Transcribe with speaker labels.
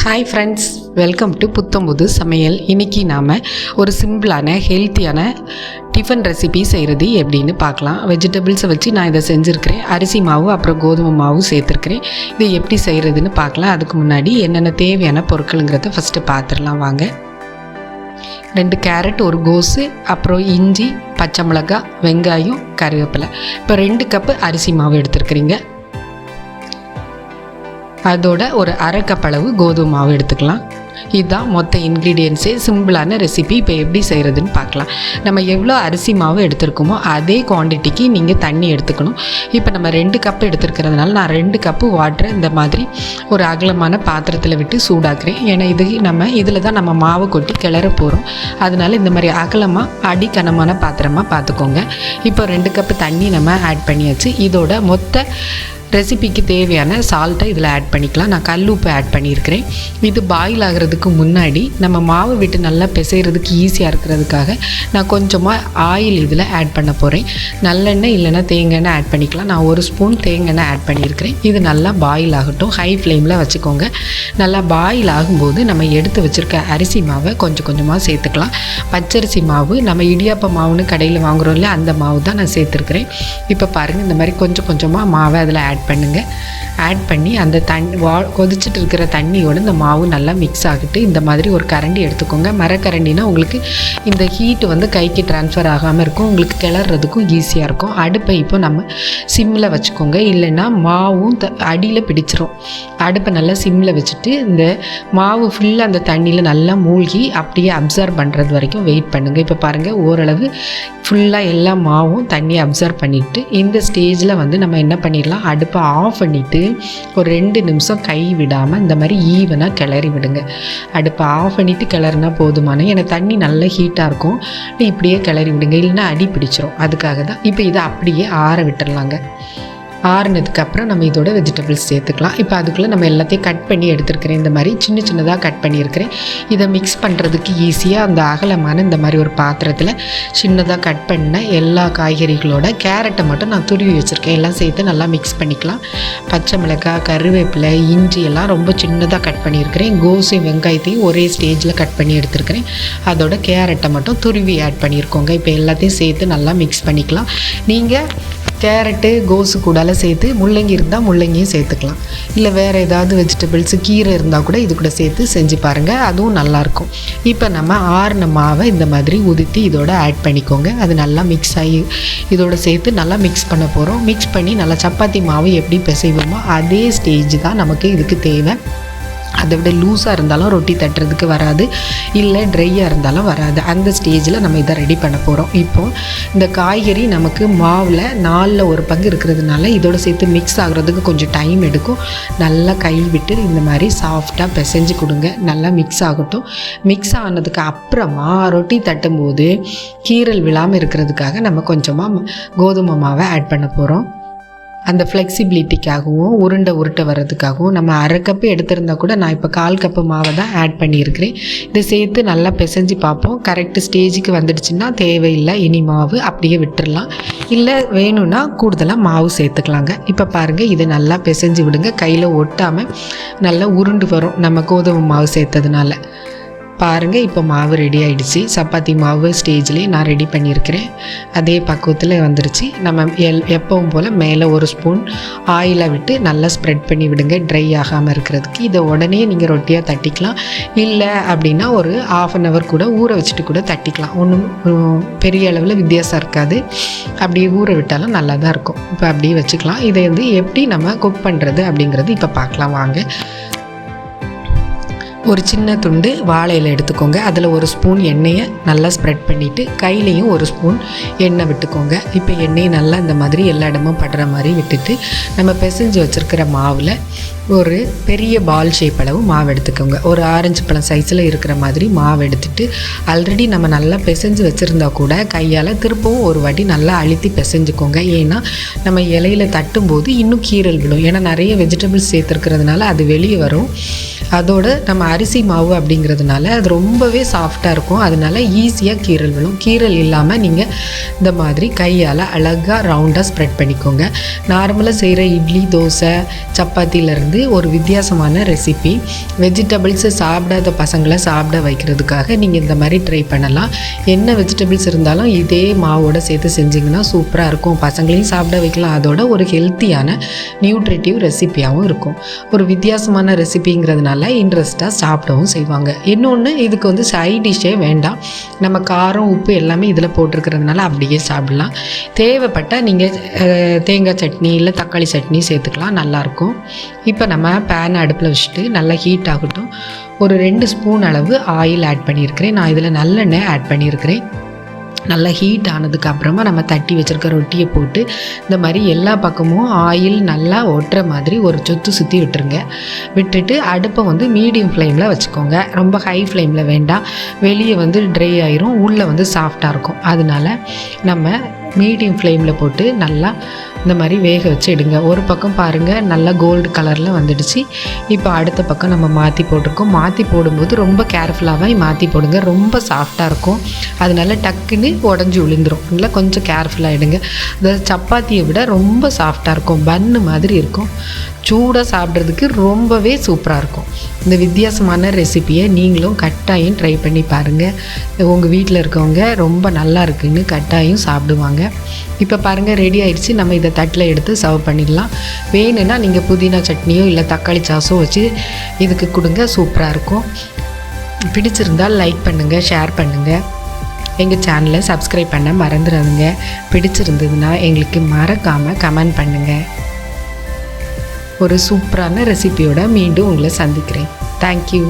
Speaker 1: Hi friends, welcome to புத்தம்புது சமையல். இன்றைக்கி நாம் ஒரு சிம்பிளான ஹெல்த்தியான டிஃபன் ரெசிபி செய்கிறது எப்படின்னு பார்க்கலாம். வெஜிடபிள்ஸை வச்சு நான் இதை செஞ்சுருக்கிறேன். அரிசி மாவு அப்புறம் கோதுமை மாவு சேர்த்துருக்கிறேன். இதை எப்படி செய்கிறதுன்னு பார்க்கலாம். அதுக்கு முன்னாடி என்னென்ன தேவையான பொருட்களுங்கிறத ஃபஸ்ட்டு பார்த்துடலாம் வாங்க. 2 கேரட், ஒரு கோஸு, அப்புறம் இஞ்சி, பச்சை மிளகாய், வெங்காயம், கருவேப்பிலை. இப்போ 2 கப்பு அரிசி மாவு எடுத்துருக்குறீங்க. அதோட ஒரு அரை கப் அளவு கோதுமை மாவு எடுத்துக்கலாம். இதுதான் மொத்த இன்க்ரீடியன்ஸே. சிம்பிளான ரெசிபி. இப்போ எப்படி செய்கிறதுன்னு பார்க்கலாம். நம்ம எவ்வளோ அரிசி மாவு எடுத்துருக்கோமோ அதே குவான்டிட்டிக்கு நீங்கள் தண்ணி எடுத்துக்கணும். இப்போ நம்ம 2 கப்பு எடுத்துருக்கிறதுனால நான் 2 கப்பு வாட்டரை இந்த மாதிரி ஒரு அகலமான பாத்திரத்தில் விட்டு சூடாக்குறேன். ஏன்னா இதில் தான் நம்ம மாவு கொட்டி கிளற போகிறோம். அதனால இந்த மாதிரி அகலமாக அடிக்கனமான பாத்திரமாக பார்த்துக்கோங்க. இப்போ 2 கப்பு தண்ணி நம்ம ஆட் பண்ணியாச்சு. இதோட மொத்த ரெசிபிக்கு தேவையான சால்ட்டை இதில் ஆட் பண்ணிக்கலாம். நான் கல் உப்பு ஆட் பண்ணியிருக்கிறேன். இது பாயில் ஆகிறதுக்கு முன்னாடி நம்ம மாவு விட்டு நல்லா பிசைகிறதுக்கு ஈஸியாக இருக்கிறதுக்காக நான் கொஞ்சமாக ஆயில் இதில் ஆட் பண்ண போகிறேன். நல்லெண்ணெய் இல்லைன்னா தேங்காய் எண்ணெய் ஆட் பண்ணிக்கலாம். நான் 1 ஸ்பூன் தேங்காய் எண்ணெய் ஆட் பண்ணியிருக்கிறேன். இது நல்லா பாயில் ஆகட்டும். ஹை ஃப்ளேமில் வச்சுக்கோங்க. நல்லா பாயில் ஆகும்போது நம்ம எடுத்து வச்சுருக்க அரிசி மாவை கொஞ்சம் கொஞ்சமாக சேர்த்துக்கலாம். பச்சரிசி மாவு நம்ம இடியாப்ப மாவுன்னு கடையில் வாங்குகிறோம் இல்லையா, அந்த மாவு தான் நான் சேர்த்துருக்கிறேன். இப்போ பாருங்கள், இந்த மாதிரி கொஞ்சம் கொஞ்சமாக மாவை அதில் ஆட் பண்ணுங்கள். ஆட் பண்ணி அந்த கொதிச்சுட்டு இருக்கிற தண்ணியோடு இந்த மாவு நல்லா மிக்ஸ் ஆகிட்டு இந்த மாதிரி ஒரு கரண்டி எடுத்துக்கோங்க. மரக்கரண்டினா உங்களுக்கு இந்த ஹீட்டு கைக்கு ட்ரான்ஸ்ஃபர் ஆகாமல் இருக்கும். உங்களுக்கு கிளறதுக்கும் ஈஸியாக இருக்கும். அடுப்பை இப்போ நம்ம சிம்மில் வச்சுக்கோங்க, இல்லைன்னா மாவும் அடியில் பிடிச்சிரும். அடுப்பை நல்லா சிம்மில் வச்சுட்டு இந்த மாவு ஃபுல்லாக அந்த தண்ணியில் நல்லா மூழ்கி அப்படியே அப்சர்வ் பண்ணுறது வரைக்கும் வெயிட் பண்ணுங்கள். இப்போ பாருங்கள், ஓரளவு ஃபுல்லாக எல்லா மாவும் தண்ணியை அப்சர்வ் பண்ணிவிட்டு இந்த ஸ்டேஜில் நம்ம என்ன பண்ணிடலாம், அடுப்பை ஆஃப் பண்ணிவிட்டு ஒரு 2 நிமிஷம் கை விடாமல் இந்த மாதிரி ஈவனாக கிளறி விடுங்க. அடுப்பை ஆஃப் பண்ணிவிட்டு கிளறினா போதுமான, ஏன்னா தண்ணி நல்லா ஹீட்டாக இருக்கும். இப்படியே கிளறி விடுங்க, இல்லைன்னா அடி பிடிச்சிரும். அதுக்காக தான். இப்போ இதை அப்படியே ஆற விட்டுடலாங்க. ஆறுனதுக்கப்புறம் நம்ம இதோட வெஜிடபிள்ஸ் சேர்த்துக்கலாம். இப்போ அதுக்குள்ளே நம்ம எல்லாத்தையும் கட் பண்ணி எடுத்துருக்கிறேன். இந்த மாதிரி சின்ன சின்னதாக கட் பண்ணியிருக்கிறேன். இதை மிக்ஸ் பண்ணுறதுக்கு ஈஸியாக அந்த அகலமான இந்த மாதிரி ஒரு பாத்திரத்தில் சின்னதாக கட் பண்ண எல்லா காய்கறிகளோட கேரட்டை மட்டும் நான் துருவி வச்சுருக்கேன். எல்லாம் சேர்த்து நல்லா மிக்ஸ் பண்ணிக்கலாம். பச்சை மிளகாய், கருவேப்பிலை, இஞ்சி எல்லாம் ரொம்ப சின்னதாக கட் பண்ணியிருக்கிறேன். கோஸையும் வெங்காயத்தையும் ஒரே ஸ்டேஜில் கட் பண்ணி எடுத்துருக்கிறேன். அதோட கேரட்டை மட்டும் துருவி ஆட் பண்ணியிருக்கோங்க. இப்போ எல்லாத்தையும் சேர்த்து நல்லா மிக்ஸ் பண்ணிக்கலாம். நீங்கள் கேரட்டு கோஸு கூடால சேர்த்து முள்ளங்கி இருந்தால் முள்ளங்கியும் சேர்த்துக்கலாம். இல்லை வேறு ஏதாவது வெஜிடபிள்ஸு, கீரை இருந்தால் கூட இது கூட சேர்த்து செஞ்சு பாருங்கள், அதுவும் நல்லாயிருக்கும். இப்போ நம்ம ஆறின மாவை இந்த மாதிரி உதுத்தி இதோட ஆட் பண்ணிக்கோங்க. அது நல்லா மிக்ஸ் ஆகி இதோட சேர்த்து நல்லா மிக்ஸ் பண்ண போகிறோம். மிக்ஸ் பண்ணி நல்லா சப்பாத்தி மாவு எப்படி பிசைவோமோ அதே ஸ்டேஜ் தான் நமக்கு இதுக்கு தேவை. அதை விட லூஸாக இருந்தாலும் ரொட்டி தட்டுறதுக்கு வராது, இல்லை ட்ரையாக இருந்தாலும் வராது. அந்த ஸ்டேஜில் நம்ம இதை ரெடி பண்ண போகிறோம். இப்போது இந்த காய்கறி நமக்கு மாவில் 4ல் 1 பங்கு இருக்கிறதுனால இதோட சேர்த்து மிக்ஸ் ஆகுறதுக்கு கொஞ்சம் டைம் எடுக்கும். நல்லா கை விட்டு இந்த மாதிரி சாஃப்டாக பிசைஞ்சு கொடுங்க. நல்லா மிக்ஸ் ஆகட்டும். மிக்ஸ் ஆனதுக்கு அப்புறமா ரொட்டி தட்டும்போது கீறல் விழாமல் இருக்கிறதுக்காக நம்ம கொஞ்சமாக கோதுமை மாவை ஆட் பண்ண போகிறோம். அந்த ஃப்ளெக்சிபிலிட்டிக்காகவும் உருண்டை வர்றதுக்காகவும் நம்ம அரை கப்பு எடுத்திருந்தால் கூட நான் இப்போ 1/4 கப்பு மாவை தான் ஆட் பண்ணியிருக்கிறேன். இதை சேர்த்து நல்லா பிசைஞ்சு பார்ப்போம். கரெக்ட் ஸ்டேஜுக்கு வந்துடுச்சுன்னா தேவையில்லை, இனி மாவு அப்படியே விட்டுடலாம். இல்லை வேணும்னா கூடுதலாக மாவு சேர்த்துக்கலாங்க. இப்போ பாருங்கள், இதை நல்லா பிசைஞ்சு விடுங்க. கையில் ஒட்டாமல் நல்லா உருண்டு வரும் நம்ம கோதுமை மாவு சேர்த்ததுனால. பாருங்கள், இப்போ மாவு ரெடி ஆகிடுச்சு. சப்பாத்தி மாவு ஸ்டேஜ்லேயே நான் ரெடி பண்ணியிருக்கிறேன். அதே பக்குவத்தில் வந்துடுச்சு. நம்ம எப்பவும் போல் மேலே 1 ஸ்பூன் ஆயிலை விட்டு நல்லா ஸ்ப்ரெட் பண்ணி விடுங்க, ட்ரை ஆகாமல் இருக்கிறதுக்கு. இதை உடனே நீங்கள் ரொட்டியாக தட்டிக்கலாம். இல்லை அப்படின்னா ஒரு 1/2 hour கூட ஊற வச்சுட்டு கூட தட்டிக்கலாம். ஒன்றும் பெரிய அளவில் வித்தியாசம் இருக்காது. அப்படியே ஊற விட்டாலும் நல்லா தான் இருக்கும். இப்போ அப்படியே வச்சுக்கலாம். இதை எப்படி நம்ம குக் பண்ணுறது அப்படிங்கிறது இப்போ பார்க்கலாம் வாங்க. ஒரு சின்ன துண்டு வாழை இலை எடுத்துக்கோங்க. அதில் 1 ஸ்பூன் எண்ணெயை நல்லா ஸ்ப்ரெட் பண்ணிவிட்டு கையிலையும் 1 ஸ்பூன் எண்ணெய் விட்டுக்கோங்க. இப்போ எண்ணெயை நல்லா இந்த மாதிரி எல்லா இடமும் படுற மாதிரி விட்டுட்டு நம்ம பிசைஞ்சு வச்சுருக்கிற மாவில் ஒரு பெரிய பால் ஷேப் அளவு மாவு எடுத்துக்கோங்க. ஒரு ஆரஞ்சு பழம் சைஸில் இருக்கிற மாதிரி மாவு எடுத்துட்டு ஆல்ரெடி நம்ம நல்லா பிசைஞ்சு வச்சுருந்தா கூட கையால் திருப்பவும் ஒரு வாட்டி நல்லா அழுத்தி பிசைஞ்சுக்கோங்க. ஏன்னா நம்ம இலையில் தட்டும்போது இன்னும் கீறல் விடும். ஏன்னா நிறைய வெஜிடபிள்ஸ் சேர்த்துருக்கிறதுனால அது வெளியே வரும். அதோடு நம்ம அரிசி மாவு அப்படிங்கிறதுனால அது ரொம்பவே சாஃப்டாக இருக்கும். அதனால ஈஸியாக கீறல் விழும். கீறல் இல்லாமல் நீங்கள் இந்த மாதிரி கையால் அழகாக ரவுண்டாக ஸ்ப்ரெட் பண்ணிக்கோங்க. நார்மலாக செய்கிற இட்லி, தோசை, சப்பாத்தியிலேருந்து ஒரு வித்தியாசமான ரெசிபி. வெஜிடபிள்ஸு சாப்பிடாத பசங்களை சாப்பிட வைக்கிறதுக்காக நீங்கள் இந்த மாதிரி ட்ரை பண்ணலாம். என்ன வெஜிடபிள்ஸ் இருந்தாலும் இதே மாவோடு சேர்த்து செஞ்சிங்கன்னா சூப்பராக இருக்கும். பசங்களையும் சாப்பிட வைக்கலாம். அதோட ஒரு ஹெல்த்தியான நியூட்ரிட்டிவ் ரெசிபியாகவும் இருக்கும். ஒரு வித்தியாசமான ரெசிபிங்கிறதுனால இன்ட்ரெஸ்ட்டாக சாப்பிடவும் செய்வாங்க. இன்னொன்று, இதுக்கு வந்து சைட் டிஷ்ஷே வேண்டாம். நம்ம காரம், உப்பு எல்லாமே இதில் போட்டிருக்கிறதுனால அப்படியே சாப்பிடலாம். தேவைப்பட்டால் நீங்கள் தேங்காய் சட்னி இல்லை தக்காளி சட்னி சேர்த்துக்கலாம், நல்லாயிருக்கும். இப்போ நம்ம பேன் அடுப்பில் வச்சுட்டு நல்லா ஹீட் ஆகட்டும். ஒரு 2 ஸ்பூன் அளவு ஆயில் ஆட் பண்ணியிருக்கிறேன். நான் இதில் நல்லெண்ணெய் ஆட் பண்ணியிருக்கிறேன். நல்லா ஹீட் ஆனதுக்கு அப்புறமா நம்ம தட்டி வச்சுருக்க ரொட்டியை போட்டு இந்த மாதிரி எல்லா பக்கமும் ஆயில் நல்லா ஒட்டுற மாதிரி ஒரு சுற்றி விட்டுருங்க. விட்டுட்டு அடுப்பை வந்து மீடியம் ஃப்ளேமில் வச்சுக்கோங்க. ரொம்ப ஹை ஃப்ளேமில் வேண்டாம். வெளியே வந்து ட்ரை ஆயிரும், உள்ளே வந்து சாஃப்டாக இருக்கும். அதனால நம்ம மீடியம் ஃப்ளேமில் போட்டு நல்லா இந்த மாதிரி வேக வச்சு எடுங்க. ஒரு பக்கம் பாருங்கள் நல்லா கோல்டு கலரில் வந்துடுச்சு. இப்போ அடுத்த பக்கம் நம்ம மாற்றி போட்டிருக்கோம். மாற்றி போடும்போது ரொம்ப கேர்ஃபுல்லாக மாற்றி போடுங்க. ரொம்ப சாஃப்டாக இருக்கும். அதனால டக்குன்னு உடஞ்சி விழுந்துடும். இல்லை, கொஞ்சம் கேர்ஃபுல்லாக எடுங்க. அந்த சப்பாத்தியை விட ரொம்ப சாஃப்டாக இருக்கும். பன்னு மாதிரி இருக்கும். சூடாக சாப்பிட்றதுக்கு ரொம்பவே சூப்பராக இருக்கும். இந்த வித்தியாசமான ரெசிப்பியை நீங்களும் கட்டாயம் ட்ரை பண்ணி பாருங்கள். உங்கள் வீட்டில் இருக்கவங்க ரொம்ப நல்லா இருக்குன்னு கட்டாயம் சாப்பிடுவாங்க. இப்போ பாருங்கள், ரெடி ஆகிடுச்சு. நம்ம இதை தட்டில் எடுத்து சர்வ் பண்ணிடலாம். வேணும்னா நீங்கள் புதினா சட்னியோ இல்லை தக்காளி சாஸோ வச்சு இதுக்கு கொடுங்க, சூப்பராக இருக்கும். பிடிச்சிருந்தால் லைக் பண்ணுங்கள், ஷேர் பண்ணுங்கள். எங்கள் சேனலை சப்ஸ்கிரைப் பண்ண மறந்துடாதுங்க. பிடிச்சிருந்ததுன்னா எங்களுக்கு மறக்காமல் கமெண்ட் பண்ணுங்கள். ஒரு சூப்பரான ரெசிபியோட மீண்டும் உங்களை சந்திக்கிறேன். தேங்க்யூ.